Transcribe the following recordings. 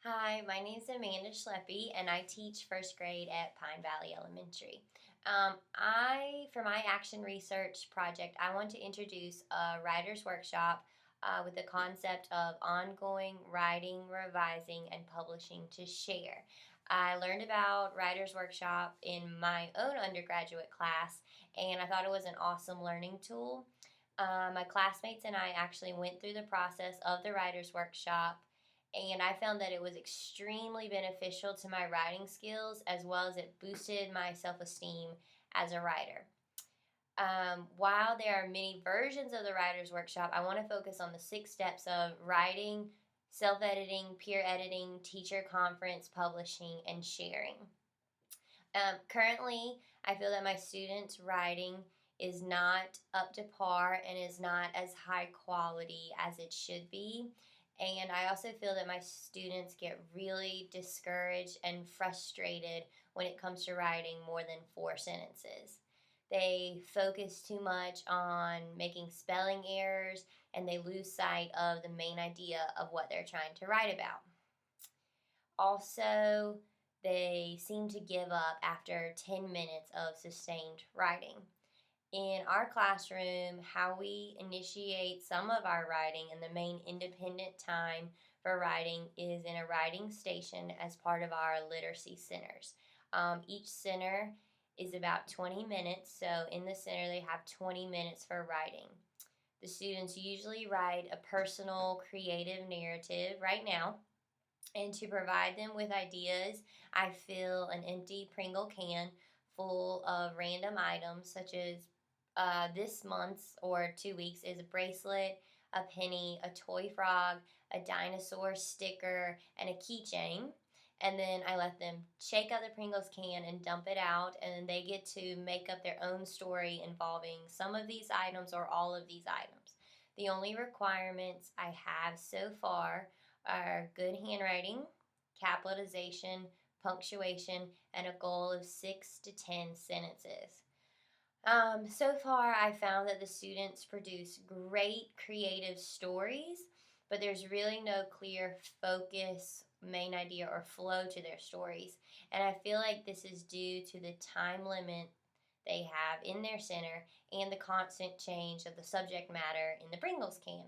Hi, my name is Amanda Schleppy, and I teach first grade at Pine Valley Elementary. For my action research project, I want to introduce a writer's workshop with the concept of ongoing writing, revising, and publishing to share. I learned about writer's workshop in my own undergraduate class, and I thought it was an awesome learning tool. My classmates and I actually went through the process of the writer's workshop, and I found that it was extremely beneficial to my writing skills as well as it boosted my self esteem as a writer. While there are many versions of the writer's workshop, I want to focus on the 6 steps of writing, self editing, peer editing, teacher conference, publishing, and sharing. Currently, I feel that my students' writing is not up to par and is not as high quality as it should be. And I also feel that my students get really discouraged and frustrated when it comes to writing more than 4 sentences. They focus too much on making spelling errors and they lose sight of the main idea of what they're trying to write about. Also, they seem to give up after 10 minutes of sustained writing. In our classroom, how we initiate some of our writing and the main independent time for writing is in a writing station as part of our literacy centers. Each center is about 20 minutes, so in the center they have 20 minutes for writing. The students usually write a personal, creative narrative right now, and to provide them with ideas, I fill an empty Pringle can full of random items, such as this month's or 2 weeks is a bracelet, a penny, a toy frog, a dinosaur sticker, and a keychain. And then I let them shake out the Pringles can and dump it out, and then they get to make up their own story involving some of these items or all of these items. The only requirements I have so far are good handwriting, capitalization, punctuation, and a goal of 6 to 10 sentences. So far, I found that the students produce great creative stories, but there's really no clear focus, main idea, or flow to their stories. And I feel like this is due to the time limit they have in their center and the constant change of the subject matter in the Pringles can.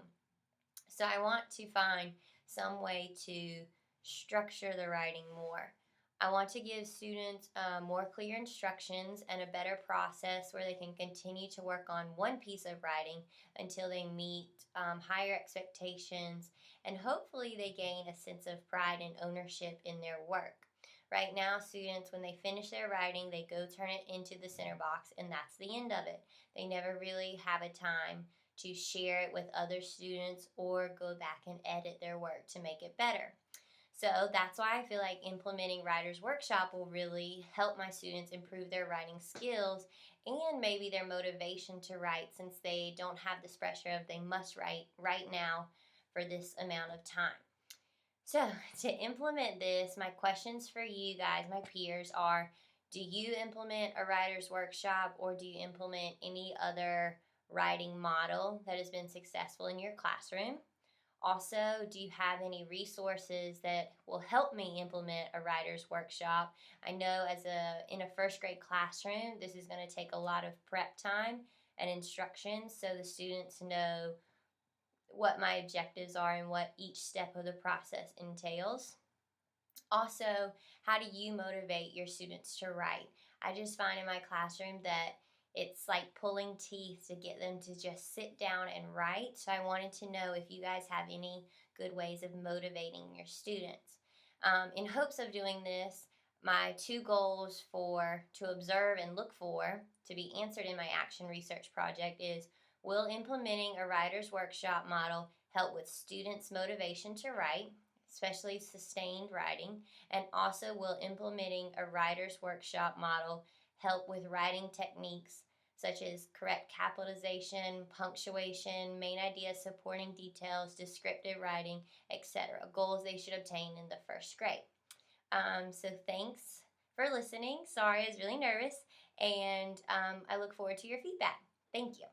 So I want to find some way to structure the writing more. I want to give students more clear instructions and a better process where they can continue to work on one piece of writing until they meet higher expectations, and hopefully they gain a sense of pride and ownership in their work. Right now, students, when they finish their writing, they go turn it into the center box, and that's the end of it. They never really have a time to share it with other students or go back and edit their work to make it better. So that's why I feel like implementing Writer's Workshop will really help my students improve their writing skills and maybe their motivation to write, since they don't have this pressure of they must write right now for this amount of time. So to implement this, my questions for you guys, my peers, are: do you implement a writer's workshop, or do you implement any other writing model that has been successful in your classroom? Also, do you have any resources that will help me implement a writer's workshop? I know in a first grade classroom, this is going to take a lot of prep time and instructions so the students know what my objectives are and what each step of the process entails. Also, how do you motivate your students to write? I just find in my classroom that it's like pulling teeth to get them to just sit down and write. So I wanted to know if you guys have any good ways of motivating your students. In hopes of doing this, my 2 goals to observe and look for to be answered in my action research project is: will implementing a writer's workshop model help with students' motivation to write, especially sustained writing? And also, will implementing a writer's workshop model help with writing techniques such as correct capitalization, punctuation, main ideas, supporting details, descriptive writing, etc.? Goals they should obtain in the first grade. So thanks for listening. Sorry, I was really nervous, and I look forward to your feedback. Thank you.